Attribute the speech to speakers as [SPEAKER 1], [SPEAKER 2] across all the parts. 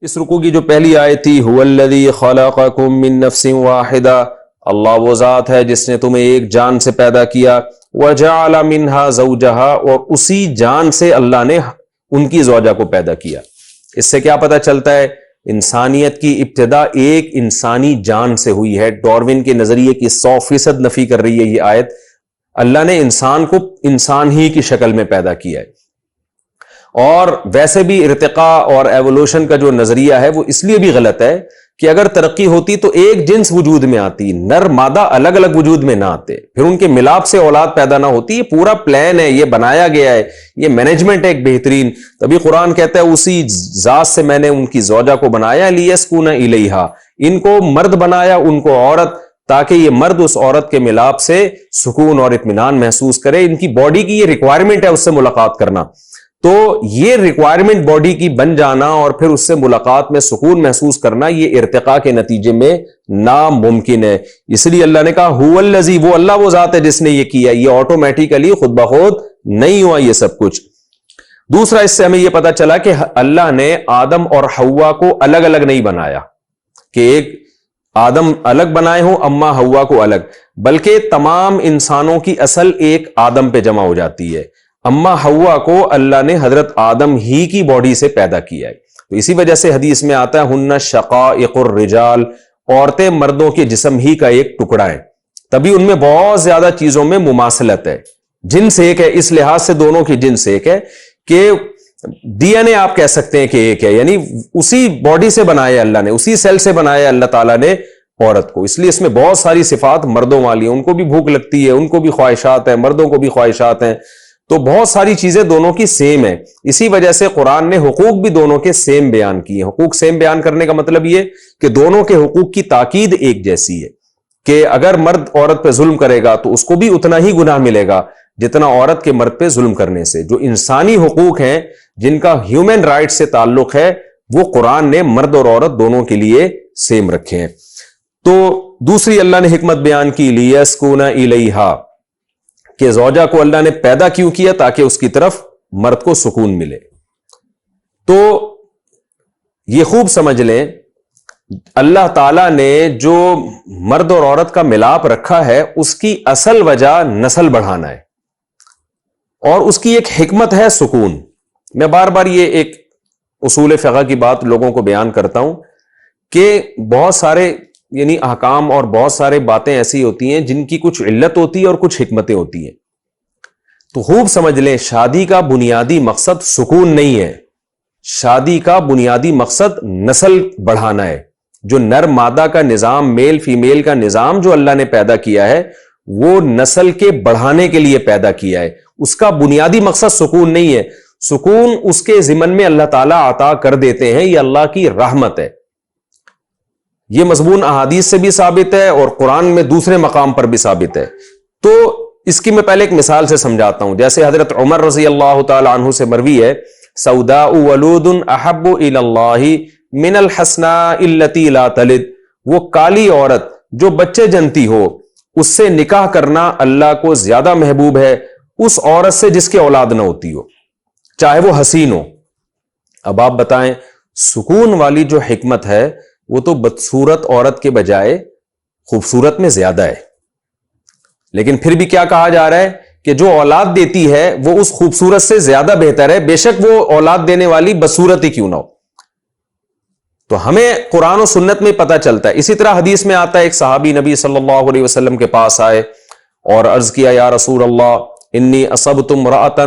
[SPEAKER 1] اس رکوع کی جو پہلی آیت تھی هو الذی خلقکم من نفس واحدہ، اللہ وہ ذات ہے جس نے تمہیں ایک جان سے پیدا کیا، وجعل منها زوجہا، اور اسی جان سے اللہ نے ان کی زوجہ کو پیدا کیا۔ اس سے کیا پتہ چلتا ہے؟ انسانیت کی ابتدا ایک انسانی جان سے ہوئی ہے۔ ڈارون کے نظریے کی 100% نفی کر رہی ہے یہ آیت۔ اللہ نے انسان کو انسان ہی کی شکل میں پیدا کیا ہے۔ اور ویسے بھی ارتقاء اور ایوولوشن کا جو نظریہ ہے وہ اس لیے بھی غلط ہے کہ اگر ترقی ہوتی تو ایک جنس وجود میں آتی، نر مادہ الگ الگ وجود میں نہ آتے، پھر ان کے ملاپ سے اولاد پیدا نہ ہوتی۔ یہ پورا پلان ہے، یہ بنایا گیا ہے، یہ مینجمنٹ ہے ایک بہترین۔ تبھی قرآن کہتا ہے اسی ذات سے میں نے ان کی زوجہ کو بنایا، لیسکون الیہا، ان کو مرد بنایا ان کو عورت، تاکہ یہ مرد اس عورت کے ملاپ سے سکون اور اطمینان محسوس کرے۔ ان کی باڈی کی یہ ریکوائرمنٹ ہے اس سے ملاقات کرنا، تو یہ ریکوائرمنٹ باڈی کی بن جانا اور پھر اس سے ملاقات میں سکون محسوس کرنا یہ ارتقاء کے نتیجے میں ناممکن ہے۔ اس لیے اللہ نے کہا هو الذی، وہ اللہ وہ ذات ہے جس نے یہ کیا، یہ آٹومیٹیکلی خود بخود نہیں ہوا یہ سب کچھ۔ دوسرا اس سے ہمیں یہ پتا چلا کہ اللہ نے آدم اور حوا کو الگ الگ نہیں بنایا کہ ایک آدم الگ بنائے ہوں، اما حوا کو الگ، بلکہ تمام انسانوں کی اصل ایک آدم پہ جمع ہو جاتی ہے۔ اما حوا کو اللہ نے حضرت آدم ہی کی باڈی سے پیدا کیا ہے۔ تو اسی وجہ سے حدیث میں آتا ہے ہن شقائق الرجال، عورتیں مردوں کے جسم ہی کا ایک ٹکڑا ہے، تبھی ان میں بہت زیادہ چیزوں میں مماثلت ہے۔ جنس ایک ہے، اس لحاظ سے دونوں کی جنس ایک ہے کہ ڈی این اے آپ کہہ سکتے ہیں کہ ایک ہے، یعنی اسی باڈی سے بنایا اللہ نے، اسی سیل سے بنایا اللہ تعالیٰ نے عورت کو۔ اس لیے اس میں بہت ساری صفات مردوں والی ہیں، ان کو بھی بھوک لگتی ہے، ان کو بھی خواہشات ہیں، مردوں کو بھی خواہشات ہیں، تو بہت ساری چیزیں دونوں کی سیم ہیں۔ اسی وجہ سے قرآن نے حقوق بھی دونوں کے سیم بیان کیے۔ حقوق سیم بیان کرنے کا مطلب یہ کہ دونوں کے حقوق کی تاکید ایک جیسی ہے کہ اگر مرد عورت پہ ظلم کرے گا تو اس کو بھی اتنا ہی گناہ ملے گا جتنا عورت کے مرد پہ ظلم کرنے سے۔ جو انسانی حقوق ہیں جن کا ہیومن رائٹ سے تعلق ہے وہ قرآن نے مرد اور عورت دونوں کے لیے سیم رکھے ہیں۔ تو دوسری اللہ نے حکمت بیان کی لیسکون الیہا، کہ زوجہ کو اللہ نے پیدا کیوں کیا؟ تاکہ اس کی طرف مرد کو سکون ملے۔ تو یہ خوب سمجھ لیں اللہ تعالیٰ نے جو مرد اور عورت کا ملاپ رکھا ہے اس کی اصل وجہ نسل بڑھانا ہے، اور اس کی ایک حکمت ہے سکون۔ میں بار بار یہ ایک اصول فقہ کی بات لوگوں کو بیان کرتا ہوں کہ بہت سارے یعنی احکام اور بہت سارے باتیں ایسی ہوتی ہیں جن کی کچھ علت ہوتی ہے اور کچھ حکمتیں ہوتی ہیں۔ تو خوب سمجھ لیں شادی کا بنیادی مقصد سکون نہیں ہے، شادی کا بنیادی مقصد نسل بڑھانا ہے۔ جو نر مادہ کا نظام، میل فیمیل کا نظام جو اللہ نے پیدا کیا ہے وہ نسل کے بڑھانے کے لیے پیدا کیا ہے، اس کا بنیادی مقصد سکون نہیں ہے۔ سکون اس کے ضمن میں اللہ تعالیٰ عطا کر دیتے ہیں، یہ اللہ کی رحمت ہے۔ یہ مضمون احادیث سے بھی ثابت ہے اور قرآن میں دوسرے مقام پر بھی ثابت ہے۔ تو اس کی میں پہلے ایک مثال سے سمجھاتا ہوں۔ جیسے حضرت عمر رضی اللہ تعالی عنہ سے مروی ہے سوداء ولود احب الی اللہ من الحسناء التي لا تلد، وہ کالی عورت جو بچے جنتی ہو اس سے نکاح کرنا اللہ کو زیادہ محبوب ہے اس عورت سے جس کی اولاد نہ ہوتی ہو، چاہے وہ حسین ہو۔ اب آپ بتائیں سکون والی جو حکمت ہے وہ تو بدصورت عورت کے بجائے خوبصورت میں زیادہ ہے، لیکن پھر بھی کیا کہا جا رہا ہے کہ جو اولاد دیتی ہے وہ اس خوبصورت سے زیادہ بہتر ہے، بے شک وہ اولاد دینے والی بدصورت ہی کیوں نہ ہو۔ تو ہمیں قرآن و سنت میں پتہ چلتا ہے۔ اسی طرح حدیث میں آتا ہے ایک صحابی نبی صلی اللہ علیہ وسلم کے پاس آئے اور عرض کیا یا رسول اللہ انی اصبت امرأۃ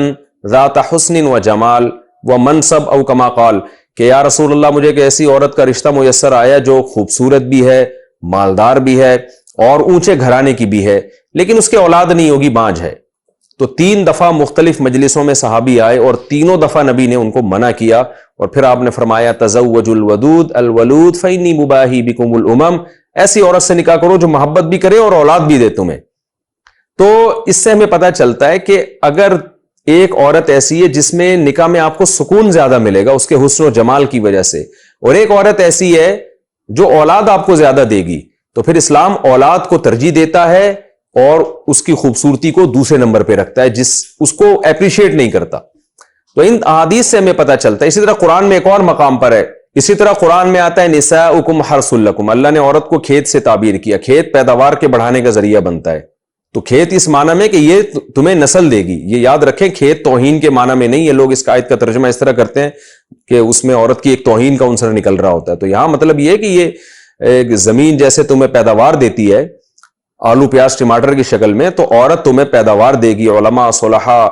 [SPEAKER 1] ذات حسن و جمال و منصب او کما قال، کہ یا رسول اللہ مجھے ایک ایسی عورت کا رشتہ میسر آیا جو خوبصورت بھی ہے، مالدار بھی ہے اور اونچے گھرانے کی بھی ہے، لیکن اس کے اولاد نہیں ہوگی، بانجھ ہے۔ تو 3 دفعہ مختلف مجلسوں میں صحابی آئے اور تینوں دفعہ نبی نے ان کو منع کیا، اور پھر آپ نے فرمایا تزوج الودود الولود فانی مباہی بکم الامم، ایسی عورت سے نکاح کرو جو محبت بھی کرے اور اولاد بھی دے تمہیں۔ تو اس سے ہمیں پتہ چلتا ہے کہ اگر ایک عورت ایسی ہے جس میں نکاح میں آپ کو سکون زیادہ ملے گا اس کے حسن و جمال کی وجہ سے، اور ایک عورت ایسی ہے جو اولاد آپ کو زیادہ دے گی، تو پھر اسلام اولاد کو ترجیح دیتا ہے اور اس کی خوبصورتی کو دوسرے نمبر پہ رکھتا ہے، اس کو اپریشیٹ نہیں کرتا۔ تو ان احادیث سے ہمیں پتہ چلتا ہے۔ اسی طرح قرآن میں ایک اور مقام پر ہے اسی طرح قرآن میں آتا ہے نساؤکم حرث لکم، اللہ نے عورت کو کھیت سے تعبیر کیا، کھیت پیداوار کے بڑھانے کا ذریعہ بنتا ہے، تو کھیت اس معنی میں کہ یہ تمہیں نسل دے گی، یہ یاد رکھیں کھیت توہین کے معنی میں نہیں ہے، لوگ اس آیت کا ترجمہ اس طرح کرتے ہیں کہ اس میں عورت کی ایک توہین کا عنصر نکل رہا ہوتا ہے، تو یہاں مطلب یہ کہ یہ ایک زمین جیسے تمہیں پیداوار دیتی ہے آلو پیاز ٹماٹر کی شکل میں، تو عورت تمہیں پیداوار دے گی، علماء صلحاء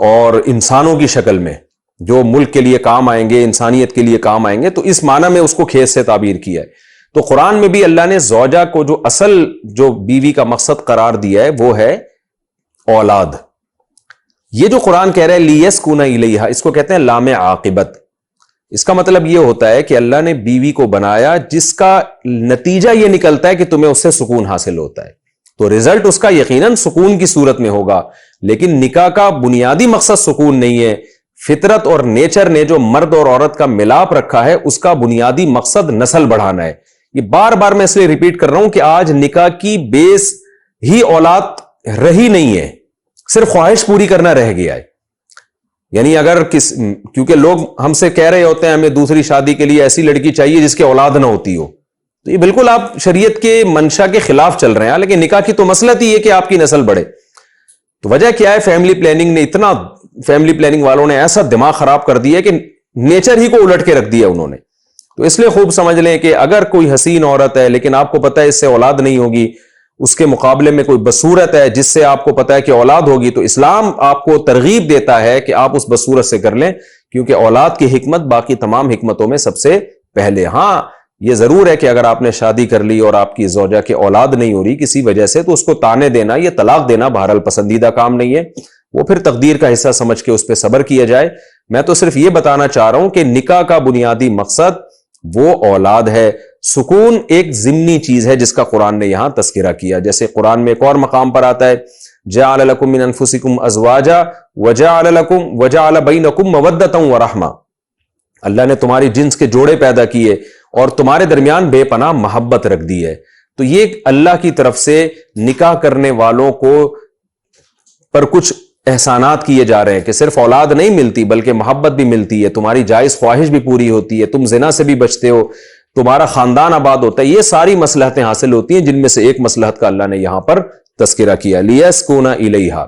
[SPEAKER 1] اور انسانوں کی شکل میں جو ملک کے لیے کام آئیں گے، انسانیت کے لیے کام آئیں گے، تو اس معنی میں اس کو کھیت سے تعبیر کیا ہے۔ تو قرآن میں بھی اللہ نے زوجہ کو جو اصل جو بیوی کا مقصد قرار دیا ہے وہ ہے اولاد۔ یہ جو قرآن کہہ رہا ہے لیسکن الیہا، اس کو کہتے ہیں لام عاقبت۔ اس کا مطلب یہ ہوتا ہے کہ اللہ نے بیوی کو بنایا جس کا نتیجہ یہ نکلتا ہے کہ تمہیں اس سے سکون حاصل ہوتا ہے، تو رزلٹ اس کا یقیناً سکون کی صورت میں ہوگا، لیکن نکاح کا بنیادی مقصد سکون نہیں ہے۔ فطرت اور نیچر نے جو مرد اور عورت کا ملاپ رکھا ہے اس کا بنیادی مقصد نسل بڑھانا ہے۔ یہ بار بار میں اس لیے ریپیٹ کر رہا ہوں کہ آج نکاح کی بیس ہی اولاد رہی نہیں ہے، صرف خواہش پوری کرنا رہ گیا ہے۔ یعنی اگر کیونکہ لوگ ہم سے کہہ رہے ہوتے ہیں ہمیں دوسری شادی کے لیے ایسی لڑکی چاہیے جس کی اولاد نہ ہوتی ہو، تو یہ بالکل آپ شریعت کے منشا کے خلاف چل رہے ہیں، لیکن نکاح کی تو مسلط ہی ہے کہ آپ کی نسل بڑھے۔ تو وجہ کیا ہے؟ فیملی پلاننگ نے اتنا، فیملی پلاننگ والوں نے ایسا دماغ خراب کر دیا کہ نیچر ہی کو الٹ کے رکھ دیا انہوں نے۔ تو اس لیے خوب سمجھ لیں کہ اگر کوئی حسین عورت ہے لیکن آپ کو پتہ ہے اس سے اولاد نہیں ہوگی، اس کے مقابلے میں کوئی بصورت ہے جس سے آپ کو پتہ ہے کہ اولاد ہوگی، تو اسلام آپ کو ترغیب دیتا ہے کہ آپ اس بصورت سے کر لیں، کیونکہ اولاد کی حکمت باقی تمام حکمتوں میں سب سے پہلے۔ ہاں یہ ضرور ہے کہ اگر آپ نے شادی کر لی اور آپ کی زوجہ کے اولاد نہیں ہو رہی کسی وجہ سے، تو اس کو طعنے دینا یا طلاق دینا بہرحال پسندیدہ کام نہیں ہے، وہ پھر تقدیر کا حصہ سمجھ کے اس پہ صبر کیا جائے۔ میں تو صرف یہ بتانا چاہ رہا ہوں کہ نکاح کا بنیادی مقصد وہ اولاد ہے۔ سکون ایک ضمنی چیز ہے جس کا قرآن نے یہاں تذکرہ کیا، جیسے قرآن میں ایک اور مقام پر آتا ہے جعل لکم من انفسکم ازواجا وجعل بینکم مودۃ ورحمہ، اللہ نے تمہاری جنس کے جوڑے پیدا کیے اور تمہارے درمیان بے پناہ محبت رکھ دی ہے۔ تو یہ اللہ کی طرف سے نکاح کرنے والوں کو پر کچھ احسانات کیے جا رہے ہیں کہ صرف اولاد نہیں ملتی بلکہ محبت بھی ملتی ہے، تمہاری جائز خواہش بھی پوری ہوتی ہے، تم زنا سے بھی بچتے ہو، تمہارا خاندان آباد ہوتا ہے، یہ ساری مصلحتیں حاصل ہوتی ہیں، جن میں سے ایک مصلحت کا اللہ نے یہاں پر تذکرہ کیا لیسکن الیہا۔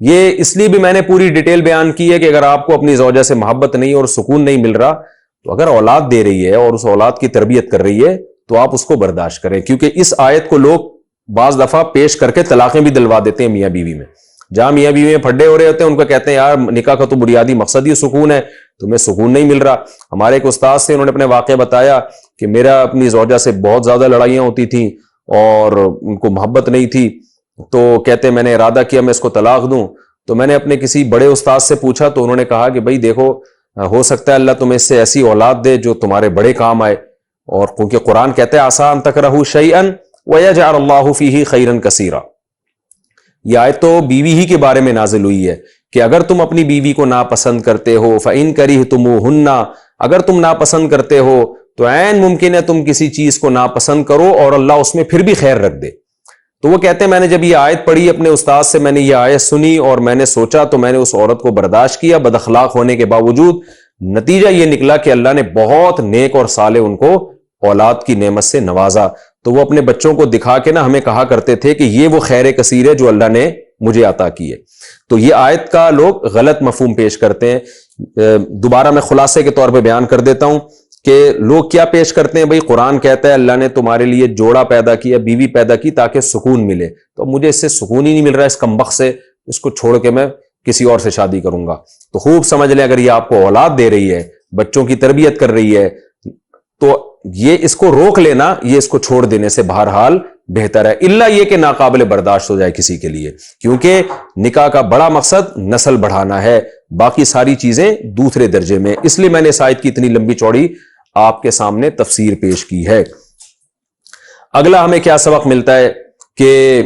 [SPEAKER 1] یہ اس لیے بھی میں نے پوری ڈیٹیل بیان کی ہے کہ اگر آپ کو اپنی زوجہ سے محبت نہیں اور سکون نہیں مل رہا، تو اگر اولاد دے رہی ہے اور اس اولاد کی تربیت کر رہی ہے تو آپ اس کو برداشت کریں، کیونکہ اس آیت کو لوگ بعض دفعہ پیش کر کے طلاقیں بھی دلوا دیتے ہیں میاں بیوی میں۔ جہاں میاں بیوی میں پھڈے ہو رہے ہوتے ہیں ان کو کہتے ہیں یار نکاح کا تو بنیادی مقصد ہی سکون ہے، تمہیں سکون نہیں مل رہا۔ ہمارے ایک استاد سے انہوں نے اپنے واقعہ بتایا کہ میرا اپنی زوجہ سے بہت زیادہ لڑائیاں ہوتی تھیں اور ان کو محبت نہیں تھی، تو کہتے میں نے ارادہ کیا میں اس کو طلاق دوں، تو میں نے اپنے کسی بڑے استاد سے پوچھا تو انہوں نے کہا کہ بھائی دیکھو ہو سکتا ہے اللہ تمہیں اس سے ایسی اولاد دے جو تمہارے بڑے کام آئے، اور کیونکہ قرآن کہتا ہے عسیٰ ان تکرہوا شیئا ویجعل اللہ فیہ خیرا کثیرا۔ یہ آیت تو بیوی ہی کے بارے میں نازل ہوئی ہے کہ اگر تم اپنی بیوی کو ناپسند کرتے ہو فَإِن كَرِهْتُمُوهُنَّ، اگر تم ناپسند کرتے ہو تو عین ممکن ہے تم کسی چیز کو ناپسند کرو اور اللہ اس میں پھر بھی خیر رکھ دے۔ تو وہ کہتے ہیں میں نے جب یہ آیت پڑھی اپنے استاد سے، میں نے یہ آیت سنی اور میں نے سوچا تو میں نے اس عورت کو برداشت کیا بد اخلاق ہونے کے باوجود، نتیجہ یہ نکلا کہ اللہ نے بہت نیک اور صالح ان کو اولاد کی نعمت سے نوازا۔ تو وہ اپنے بچوں کو دکھا کے نا ہمیں کہا کرتے تھے کہ یہ وہ خیر کثیر ہے جو اللہ نے مجھے عطا کی ہے۔ تو یہ آیت کا لوگ غلط مفہوم پیش کرتے ہیں۔ دوبارہ میں خلاصے کے طور پہ بیان کر دیتا ہوں کہ لوگ کیا پیش کرتے ہیں، بھئی قرآن کہتا ہے اللہ نے تمہارے لیے جوڑا پیدا کیا، بیوی پیدا کی تاکہ سکون ملے، تو مجھے اس سے سکون ہی نہیں مل رہا، اس کمبخت سے، اس کو چھوڑ کے میں کسی اور سے شادی کروں گا۔ تو خوب سمجھ لیں اگر یہ آپ کو اولاد دے رہی ہے، بچوں کی تربیت کر رہی ہے، تو یہ اس کو روک لینا، یہ اس کو چھوڑ دینے سے بہرحال بہتر ہے، الا یہ کہ ناقابل برداشت ہو جائے کسی کے لیے، کیونکہ نکاح کا بڑا مقصد نسل بڑھانا ہے، باقی ساری چیزیں دوسرے درجے میں۔ اس لیے میں نے اس آیت کی اتنی لمبی چوڑی آپ کے سامنے تفسیر پیش کی ہے۔ اگلا ہمیں کیا سبق ملتا ہے کہ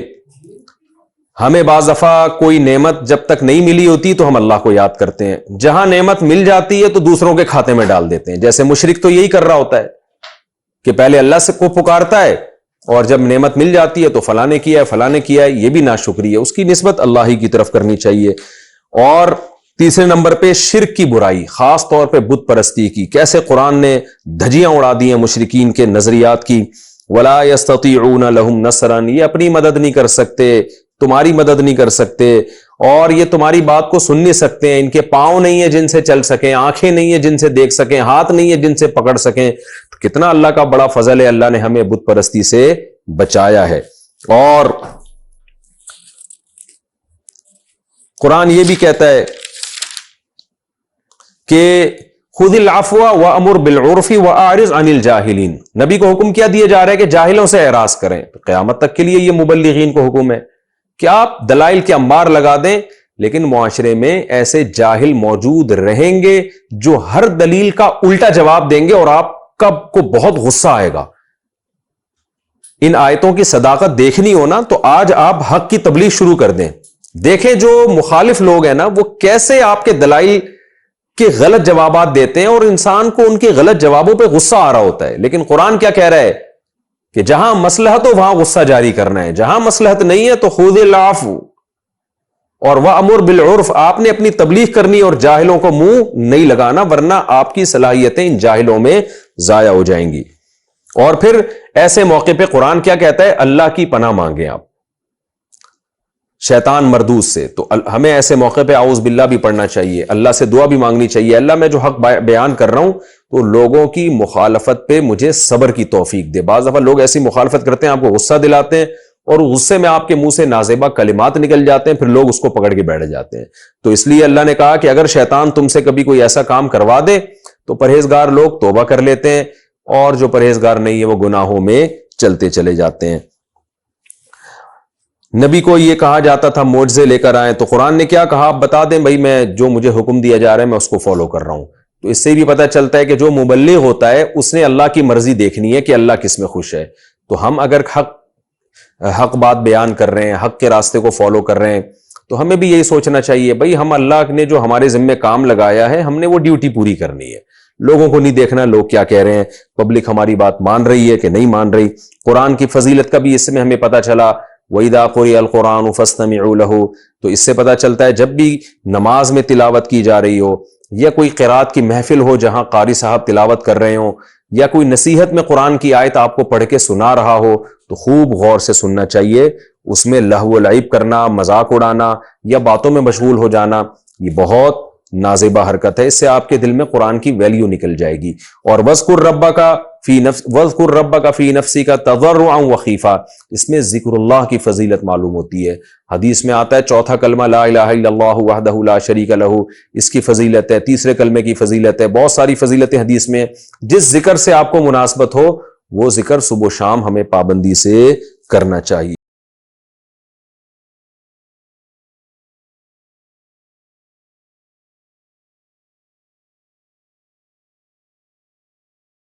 [SPEAKER 1] ہمیں بعض دفعہ کوئی نعمت جب تک نہیں ملی ہوتی تو ہم اللہ کو یاد کرتے ہیں، جہاں نعمت مل جاتی ہے تو دوسروں کے کھاتے میں ڈال دیتے ہیں۔ جیسے مشرک تو یہی کر رہا ہوتا ہے کہ پہلے اللہ سے کو پکارتا ہے اور جب نعمت مل جاتی ہے تو فلاں نے کیا ہے، فلاں نے کیا ہے، یہ بھی ناشکری ہے، اس کی نسبت اللہ ہی کی طرف کرنی چاہیے۔ اور تیسرے نمبر پہ شرک کی برائی، خاص طور پہ بت پرستی کی، کیسے قرآن نے دھجیاں اڑا دی ہیں مشرکین کے نظریات کی. ولا یستطیعون لہم نصرا، یہ اپنی مدد نہیں کر سکتے، تمہاری مدد نہیں کر سکتے، اور یہ تمہاری بات کو سن نہیں سکتے ہیں، ان کے پاؤں نہیں ہیں جن سے چل سکیں، آنکھیں نہیں ہیں جن سے دیکھ سکیں، ہاتھ نہیں ہے جن سے پکڑ سکیں. تو کتنا اللہ کا بڑا فضل ہے، اللہ نے ہمیں بت پرستی سے بچایا ہے. اور قرآن یہ بھی کہتا ہے کہ خذ العفو وامر بالعرف واعرض عن الجاہلین، نبی کو حکم کیا دیا جا رہا ہے کہ جاہلوں سے اعراض کریں. تو قیامت تک کے لیے یہ مبلغین کو حکم ہے کہ آپ دلائل کے انبار لگا دیں، لیکن معاشرے میں ایسے جاہل موجود رہیں گے جو ہر دلیل کا الٹا جواب دیں گے اور آپ کو بہت غصہ آئے گا. ان آیتوں کی صداقت دیکھنی ہو نا تو آج آپ حق کی تبلیغ شروع کر دیں. دیکھیں جو مخالف لوگ ہیں نا وہ کیسے آپ کے دلائل کے غلط جوابات دیتے ہیں، اور انسان کو ان کے غلط جوابوں پہ غصہ آ رہا ہوتا ہے. لیکن قرآن کیا کہہ رہا ہے کہ جہاں مصلحت ہو وہاں غصہ جاری کرنا ہے، جہاں مصلحت نہیں ہے تو خذ العفو اور وامر بالعرف، آپ نے اپنی تبلیغ کرنی اور جاہلوں کو منہ نہیں لگانا، ورنہ آپ کی صلاحیتیں ان جاہلوں میں ضائع ہو جائیں گی. اور پھر ایسے موقع پہ قرآن کیا کہتا ہے؟ اللہ کی پناہ مانگیں آپ شیطان مردود سے. تو ہمیں ایسے موقع پہ اعوذ باللہ بھی پڑھنا چاہیے، اللہ سے دعا بھی مانگنی چاہیے، اللہ میں جو حق بیان کر رہا ہوں تو لوگوں کی مخالفت پہ مجھے صبر کی توفیق دے. بعض دفعہ لوگ ایسی مخالفت کرتے ہیں، آپ کو غصہ دلاتے ہیں، اور غصے میں آپ کے منہ سے نازیبا کلمات نکل جاتے ہیں، پھر لوگ اس کو پکڑ کے بیٹھ جاتے ہیں. تو اس لیے اللہ نے کہا کہ اگر شیطان تم سے کبھی کوئی ایسا کام کروا دے تو پرہیزگار لوگ توبہ کر لیتے ہیں، اور جو پرہیزگار نہیں ہے وہ گناہوں میں چلتے چلے جاتے ہیں. نبی کو یہ کہا جاتا تھا معجزے لے کر آئیں، تو قرآن نے کیا کہا؟ آپ بتا دیں بھائی میں جو مجھے حکم دیا جا رہا ہے میں اس کو فالو کر رہا ہوں. تو اس سے بھی پتہ چلتا ہے کہ جو مبلغ ہوتا ہے اس نے اللہ کی مرضی دیکھنی ہے کہ اللہ کس میں خوش ہے. تو ہم اگر حق بات بیان کر رہے ہیں، حق کے راستے کو فالو کر رہے ہیں، تو ہمیں بھی یہی سوچنا چاہیے بھائی ہم اللہ نے جو ہمارے ذمہ کام لگایا ہے ہم نے وہ ڈیوٹی پوری کرنی ہے. لوگوں کو نہیں دیکھنا لوگ کیا کہہ رہے ہیں، پبلک ہماری بات مان رہی ہے کہ نہیں مان رہی. قرآن کی فضیلت کا بھی اس میں ہمیں پتہ چلا، وَإِذَا قُرِئَ الْقُرْآنُ فَاسْتَمِعُوا لَهُ. تو اس سے پتہ چلتا ہے جب بھی نماز میں تلاوت کی جا رہی ہو، یا کوئی قرات کی محفل ہو جہاں قاری صاحب تلاوت کر رہے ہوں، یا کوئی نصیحت میں قرآن کی آیت آپ کو پڑھ کے سنا رہا ہو، تو خوب غور سے سننا چاہیے. اس میں لہو و لعب کرنا، مذاق اڑانا یا باتوں میں مشغول ہو جانا یہ بہت نازیبہ حرکت ہے. اس سے آپ کے دل میں قرآن کی ویلیو نکل جائے گی. اور وَاذْكُرْ رَبَّكَ فِي نَفْسِكَ تَضَرُّعًا وَخِيفًا، اس میں ذکر اللہ کی فضیلت معلوم ہوتی ہے. حدیث میں آتا ہے چوتھا کلمہ لا الہ الا اللہ وحدہ لا شریک لہ، اس کی فضیلت ہے. تیسرے کلمے کی فضیلت ہے. بہت ساری فضیلتیں حدیث میں. جس ذکر سے آپ کو مناسبت ہو وہ ذکر صبح و شام ہمیں پابندی سے کرنا چاہیے.